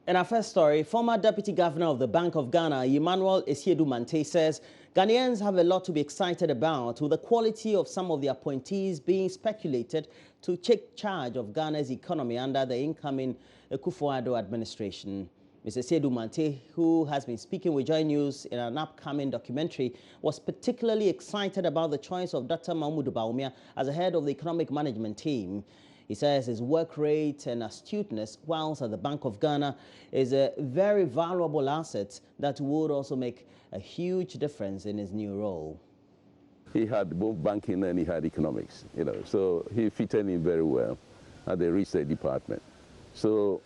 In our first story, former Deputy Governor of the Bank of Ghana, Emmanuel Esiedu Mante, says Ghanaians have a lot to be excited about, with the quality of some of the appointees being speculated to take charge of Ghana's economy under the incoming Akufo-Addo administration. Mr. Esiedu Mante, who has been speaking with Joy News in an upcoming documentary, was particularly excited about the choice of Dr. Mahmoud Bawumia as the head of the economic management team. He says his work rate and astuteness whilst at the Bank of Ghana is a very valuable asset that would also make a huge difference in his new role. He had both banking and he had economics, so he fitted in very well at the research department. So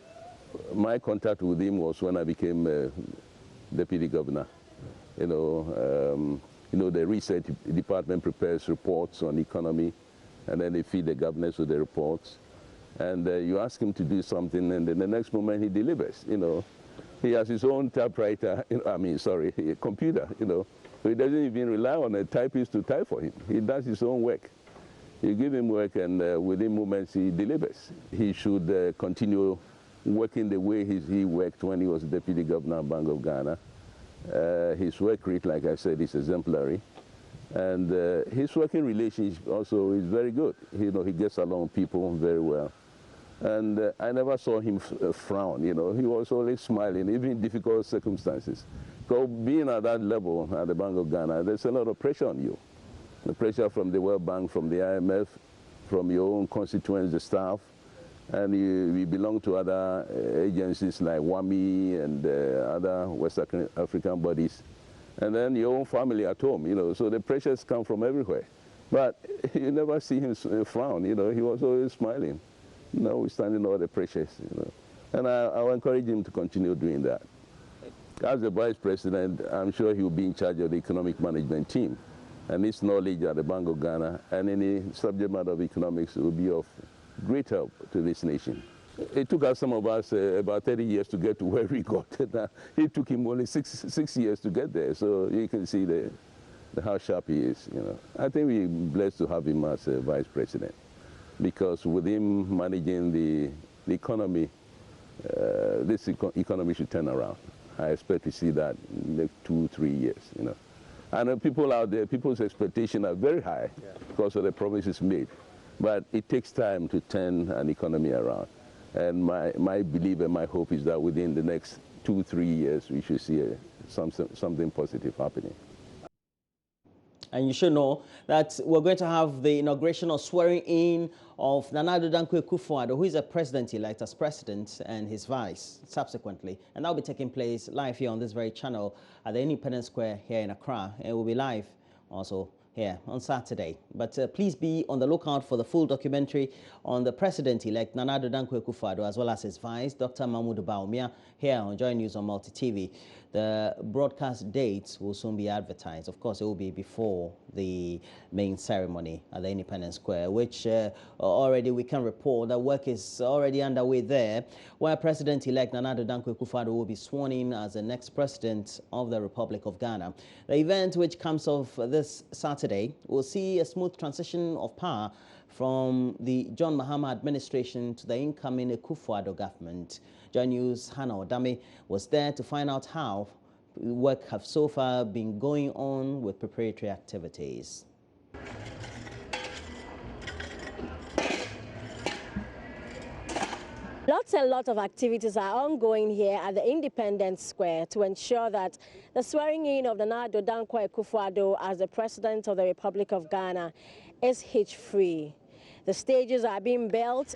my contact with him was when I became deputy governor. The research department prepares reports on economy, and then they feed the governors with the reports. And you ask him to do something, and then the next moment he delivers. He has his own typewriter, computer, so he doesn't even rely on a typist to type for him. He does his own work. You give him work, and within moments he delivers. He should continue working the way he worked when he was deputy governor of Bank of Ghana. His work rate, like I said, is exemplary. And his working relationship also is very good. He gets along with people very well. And I never saw him frown, he was always smiling, even in difficult circumstances. So being at that level at the Bank of Ghana, there's a lot of pressure on you. The pressure from the World Bank, from the IMF, from your own constituents, the staff. And we belong to other agencies like WAMI and other West African bodies. And then your own family at home, so the pressures come from everywhere. But you never see him frown, he was always smiling, withstanding all the pressures, And I'll encourage him to continue doing that. As the vice president, I'm sure he will be in charge of the economic management team. And his knowledge at the Bank of Ghana and any subject matter of economics will be of great help to this nation. It took us, some of us, about 30 years to get to where we got. It took him only six years to get there. So you can see how sharp he is. I think we're blessed to have him as a vice president, because with him managing the economy, this economy should turn around. I expect to see that in the next 2-3 years. And people out there, people's expectations are very high because of the promises made. But it takes time to turn an economy around. And my belief and my hope is that within the next 2-3 years, we should see something positive happening. And you should know that we're going to have the inauguration or swearing in of Nana Addo Dankwa Akufo-Addo, who is a president-elect as president, and his vice subsequently. And that will be taking place live here on this very channel at the Independence Square here in Accra. It will be live also here on Saturday. But please be on the lookout for the full documentary on the president-elect Nana Addo Dankwa Akufo-Addo, as well as his vice, Dr. Mahmoud Bawumia, here on Joy News on Multi TV. The broadcast dates will soon be advertised. Of course, it will be before the main ceremony at the Independence Square, which already we can report that work is already underway there, where President-elect Nana Addo Dankwa Akufo-Addo will be sworn in as the next president of the Republic of Ghana. The event, which comes off this Saturday, will see a smooth transition of power from the John Mahama administration to the incoming Akufo-Addo government. Joy News' Hannah Odame was there to find out how work have so far been going on with preparatory activities. Lots and lots of activities are ongoing here at the Independence Square to ensure that the swearing in of Nana Addo Dankwa Akufo-Addo as the President of the Republic of Ghana is hitch-free. The stages are being built.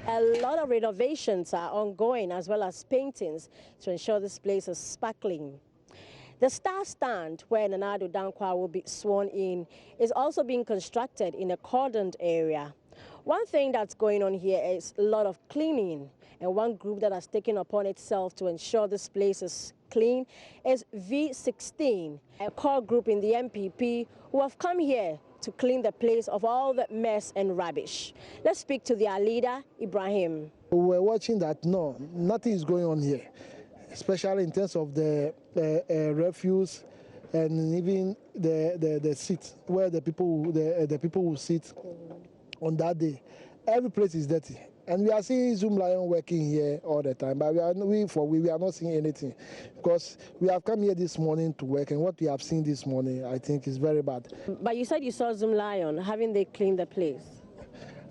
A lot of renovations are ongoing, as well as paintings, to ensure this place is sparkling. The star stand where Nana Addo Dankwa will be sworn in is also being constructed in a cordoned area. One thing that's going on here is a lot of cleaning, and one group that has taken upon itself to ensure this place is clean is V16, a core group in the MPP who have come here to clean the place of all the mess and rubbish. Let's speak to their leader, Ibrahim. We're watching that, no, nothing is going on here, especially in terms of the refuse and even the seats where the people will sit on that day. Every place is dirty. And we are seeing Zoomlion working here all the time, but we are not seeing anything, because we have come here this morning to work, and what we have seen this morning, I think, is very bad. But you said you saw Zoomlion. Haven't they cleaned the place?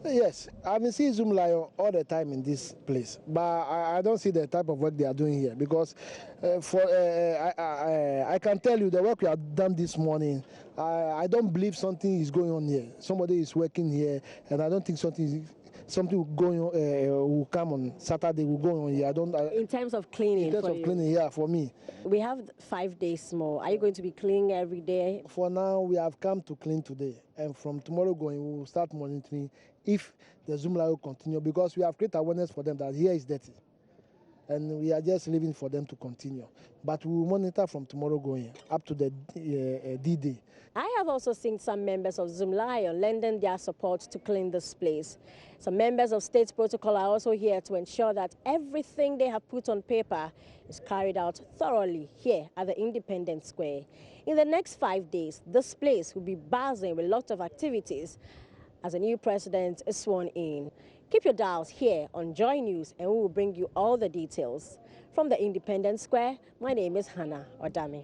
Yes, I've been seeing Zoomlion all the time in this place, but I don't see the type of work they are doing here, because I can tell you the work we have done this morning, I don't believe something is going on here. Somebody is working here, and I don't think something will go on, will come on Saturday, will go on here. In terms of cleaning? In terms of cleaning, yeah, for me. We have 5 days more. Are you going to be cleaning every day? For now, we have come to clean today, and from tomorrow going, we will start monitoring if the Zoomlion will continue, because we have created awareness for them that here is dirty, and we are just leaving for them to continue. But we will monitor from tomorrow going up to the D-Day. I have also seen some members of Zoomlion lending their support to clean this place. Some members of state protocol are also here to ensure that everything they have put on paper is carried out thoroughly here at the Independence Square. In the next 5 days, this place will be buzzing with lots of activities as a new president is sworn in. Keep your dials here on Joy News, and we will bring you all the details. From the Independence Square, my name is Hannah Odami.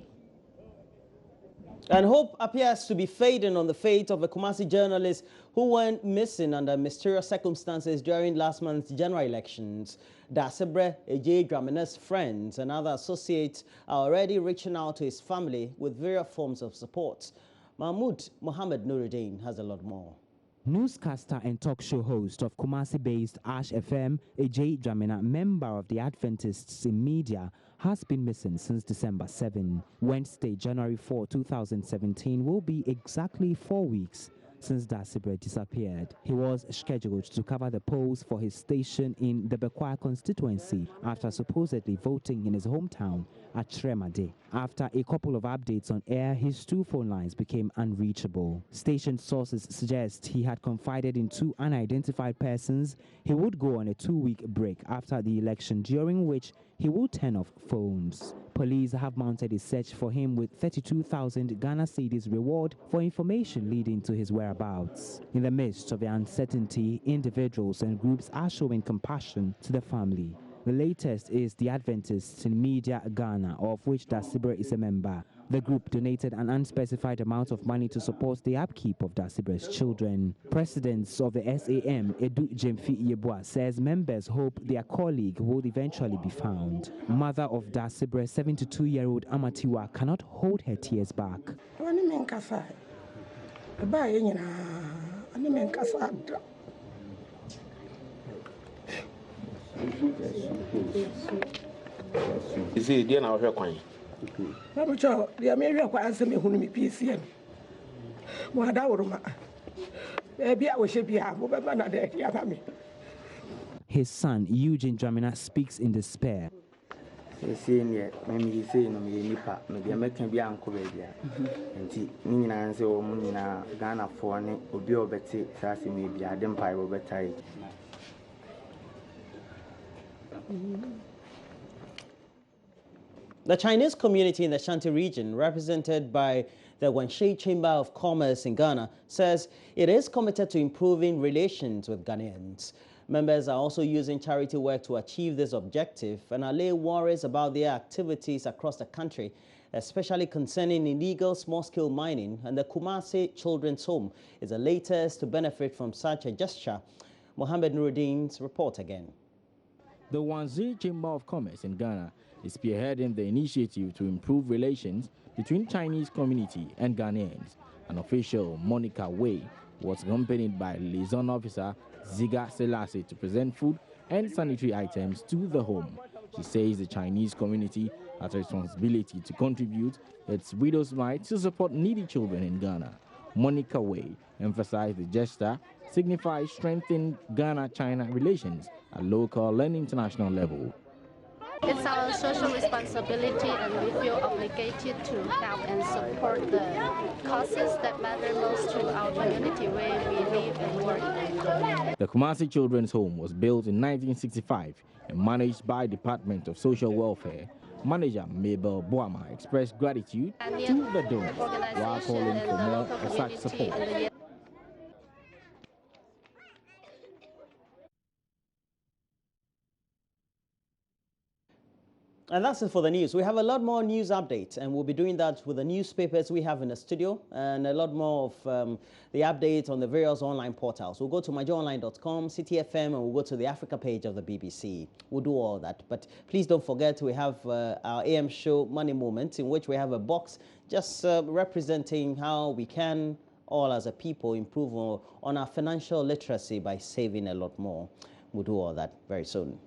And hope appears to be fading on the fate of a Kumasi journalist who went missing under mysterious circumstances during last month's general elections. Dasibre Ejay Dramina's friends and other associates are already reaching out to his family with various forms of support. Mahmoud Mohammed Nuruddin has a lot more. Newscaster and talk show host of Kumasi-based Ash FM, Ejay Dramina, member of the Adventists in Media, has been missing since December 7. Wednesday, January 4, 2017 will be exactly 4 weeks since Dasibre disappeared. He was scheduled to cover the polls for his station in the Bekwai constituency after supposedly voting in his hometown at Tremade. After a couple of updates on air, his 2 phone lines became unreachable. Station sources suggest he had confided in 2 unidentified persons he would go on a 2-week break after the election, during which he will turn off phones. Police have mounted a search for him with 32,000 Ghana cedis reward for information leading to his whereabouts. In the midst of the uncertainty, individuals and groups are showing compassion to the family. The latest is the Adventists in Media Ghana, of which Dasibre is a member. The group donated an unspecified amount of money to support the upkeep of Dasibre's children. President of the SAM, Edu Jemfi Yeboah, says members hope their colleague will eventually be found. Mother of Dasibre, 72-year-old Amatiwa, cannot hold her tears back. You see, dear, now we're going. I'm sure the American answer me who me PCM. What I would maybe I wish be a woman there. His son, Eugene Dramina, speaks in despair. Saying yet, maybe saying no me nipa, maybe American be uncle baby. And Nina answer or Munina Ghana for ne, or be over Betty, Sassy maybe I didn't pay over time. The Chinese community in the Shanti region, represented by the Wanshai Chamber of Commerce in Ghana, says it is committed to improving relations with Ghanaians. Members are also using charity work to achieve this objective and allay worries about their activities across the country, especially concerning illegal small-scale mining, and the Kumasi Children's Home is the latest to benefit from such a gesture. Mohammed Nuruddin's report again. The Wanshai Chamber of Commerce in Ghana is spearheading the initiative to improve relations between Chinese community and Ghanaians. An official, Monica Wei, was accompanied by liaison officer Ziga Selassie to present food and sanitary items to the home. She says the Chinese community has a responsibility to contribute its widow's mite to support needy children in Ghana. Monica Wei emphasized the gesture signifies strengthening Ghana-China relations at local and international level. It's our social responsibility, and we feel obligated to help and support the causes that matter most to our community where we live and work. The Kumasi Children's Home was built in 1965 and managed by Department of Social Welfare. Manager Mabel Boama expressed gratitude to the donors while calling for more of such support. And that's it for the news. We have a lot more news updates, and we'll be doing that with the newspapers we have in the studio and a lot more of the updates on the various online portals. We'll go to myjoyonline.com, City FM, and we'll go to the Africa page of the BBC. We'll do all that. But please don't forget we have our AM show Money Moment, in which we have a box just representing how we can all as a people improve on our financial literacy by saving a lot more. We'll do all that very soon.